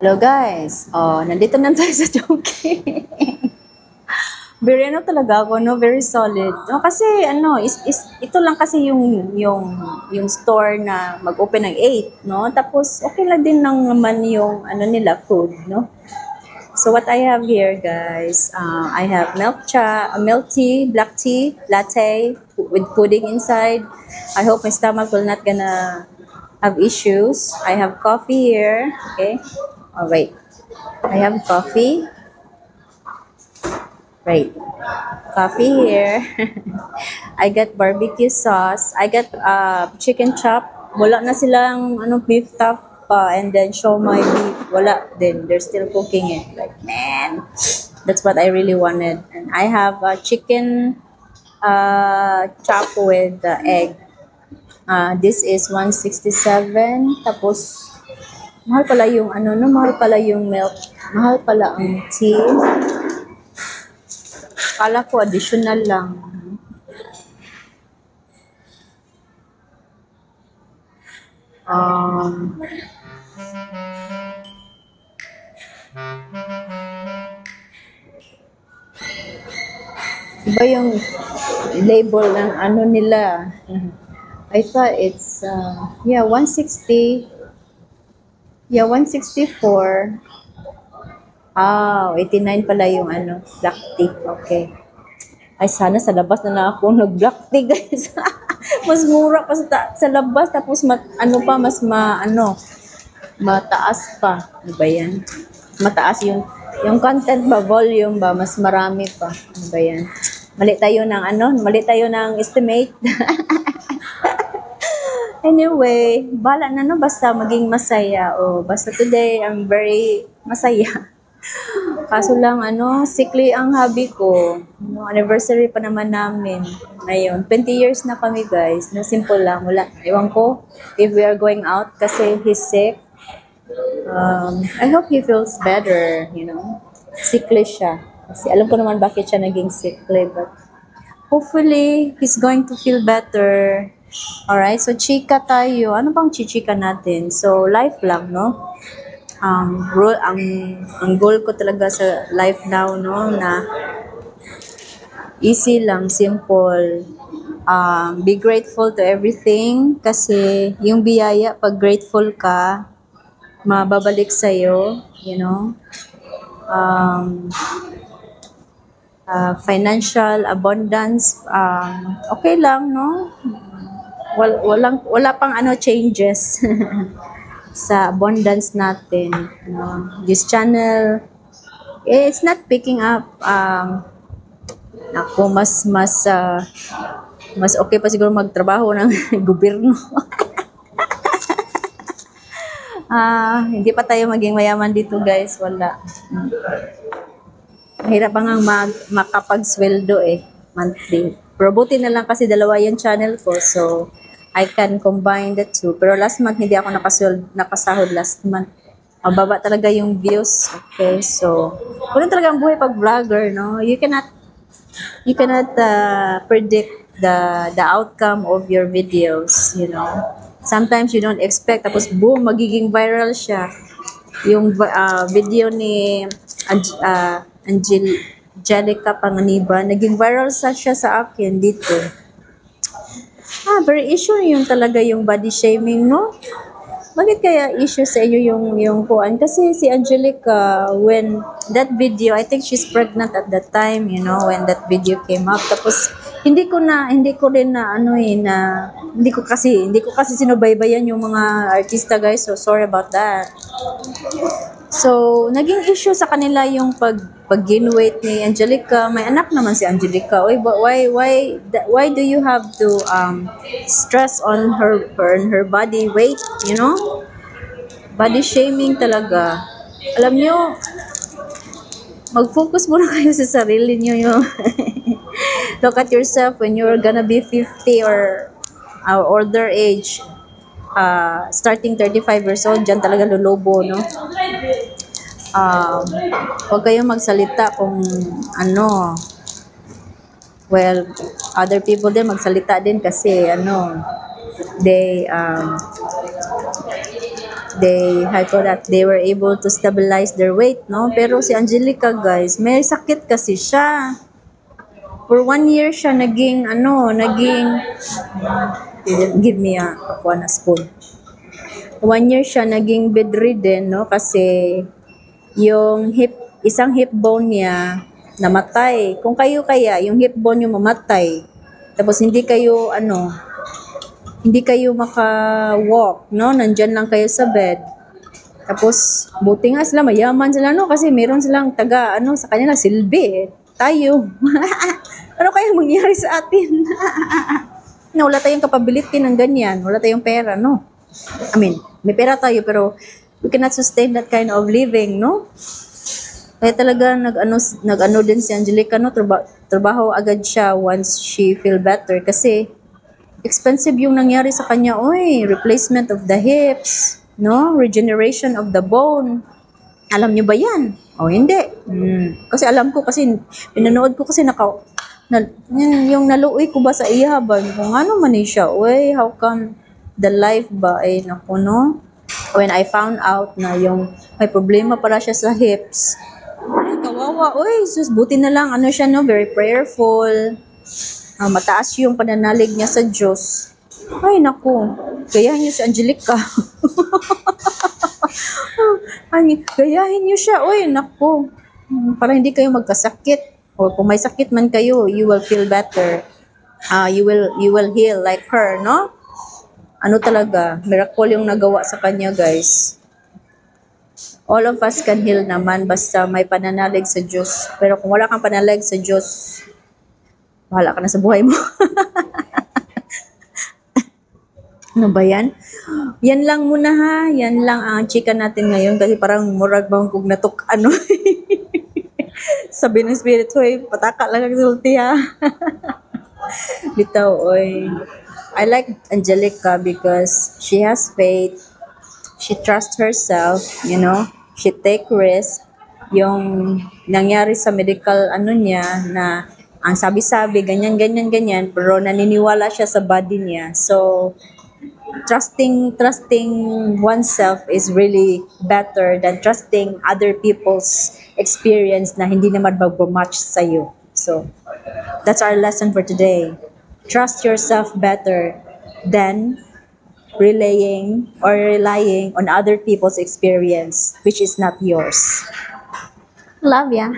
Hello guys, nandito na tayo sa Chowking. Very talaga ako, no, very solid. No, kasi ito lang kasi yung store na mag-open ng 8, no? Tapos okay lang din naman yung nila food, no? So what I have here, guys, I have milk tea, black tea, latte with pudding inside. I hope my stomach will not gonna have issues. I have coffee here, okay? Oh, wait. I have coffee. Right. Coffee here. I got barbecue sauce. I got chicken chop. Wala na silang beef top pa and then my beef. Wala din. They're still cooking it. Like, man. That's what I really wanted. And I have chicken chop with egg. This is 167. Tapos mahal pala yung mahal pala yung milk. Mahal pala ang tea. Kala ko additional lang. Iba yung label ng nila. I thought it's 160. Yeah, 164. 89 pala yung black tea. Okay. Ay, sana sa labas na lang ako nag-black tea, guys. Mas mura pa sa labas. Tapos, mataas pa. Ano ba yan? Mataas yung content ba, volume ba, mas marami pa. Ano ba yan? Mali tayo ng estimate. Anyway, bala na basta maging masaya. Basta today, I'm very masaya. Kaso lang, sickly ang hubby ko. Anniversary pa naman namin. Ngayon, 20 years na kami, guys. Simple lang. Wala. Ewan ko if we are going out kasi he's sick. I hope he feels better, Sickly siya. Kasi alam ko naman bakit siya naging sickly. But hopefully, he's going to feel better. Alright, so chika tayo. Ano bang chichika natin? So, life lang, no? Ang goal ko talaga sa life now, no, na easy lang, simple. Be grateful to everything kasi yung biyaya, pag grateful ka, mababalik sa'yo, financial abundance, okay lang, no? Wala pang changes sa abundance natin. This channel, it's not picking up. Ako, mas okay pa siguro magtrabaho ng gobyerno. Hindi pa tayo maging mayaman dito, guys. Wala. Mahirap pa nga makapagsweldo monthly. Pero buti na lang kasi dalawa yung channel ko, so I can combine the two. Pero last month, hindi ako nakasahod last month. Mababa talaga yung views. Okay, so, kung talaga ang buhay pag vlogger, no? You cannot predict the outcome of your videos, Sometimes you don't expect, tapos boom, magiging viral siya. Yung video ni Angelica Panganiban, naging viral siya sa akin dito. Very issue yung talaga yung body shaming, no? Bakit kaya issue sa inyo yung kuan? Kasi si Angelica, when that video, I think she's pregnant at that time, when that video came up. Tapos, hindi ko kasi sinubaybayan yung mga artista, guys. So, sorry about that. So, naging issue sa kanila yung pag-gain weight ni Angelica. May anak naman si Angelica. Why do you have to stress on her body weight, Body shaming talaga. Alam nyo, mag-focus muna kayo sa sarili nyo. Look at yourself when you're gonna be 50 or older age. Starting 35 years old, dyan talaga lulubo, no? Huwag kayong magsalita kung well, other people din magsalita din kasi they They were able to stabilize their weight, no? Pero si Angelica, guys, may sakit kasi siya. For 1 year siya give me a spoon. 1 year siya naging bedridden, no? Kasi yung isang hip bone niya namatay. Kung kayo kaya, yung hip bone yung mamatay. Tapos hindi kayo maka-walk, no? Nandyan lang kayo sa bed. Tapos, buti nga sila, mayaman sila, no? Kasi meron silang sa kanila, silbi. Tayo. Ano kaya mangyari sa atin? Na wala tayong capability ng ganyan. Wala tayong pera, no? I mean, may pera tayo, pero we cannot sustain that kind of living, no? Kaya talaga nag-ano din si Angelica, no? Trabaho agad siya once she feel better. Kasi, expensive yung nangyari sa kanya. Oy, replacement of the hips, no? Regeneration of the bone. Alam niyo ba yan? O, hindi. Kasi alam ko, kasi pinanood ko kasi yung naluoy ko ba sa iya ba? Kung ano man siya, uy, how come the life ba ay naku, no? When I found out na yung may problema para siya sa hips, ay, kawawa, uy, sus, buti na lang, siya, no? Very prayerful. Mataas yung pananalig niya sa Diyos. Ay, naku, gayahin niyo si Angelica. Gayahin niyo siya, uy, naku. Para hindi kayo magkasakit. O kung may sakit man kayo, you will feel better. You will heal like her, no? Ano talaga, miracle yung nagawa sa kanya, guys. All of us can heal naman basta may pananalig sa Diyos. Pero kung wala kang pananalig sa Diyos, bahala ka na sa buhay mo. Ano ba yan? Yan lang muna ha. Yan lang ang chika natin ngayon kasi parang murag bang kung natok sabi ng spirit, hoy, pataka lang ang sulti ha. Bitaw, oy. I like Angelica because she has faith. She trusts herself, you know. She take risk. Yung nangyari sa medical niya na ang sabi-sabi, ganyan, pero naniniwala siya sa body niya. So, trusting oneself is really better than trusting other people's experience na hindi naman mag-match sa'yo. So, that's our lesson for today. Trust yourself better than relying on other people's experience, which is not yours. Love ya.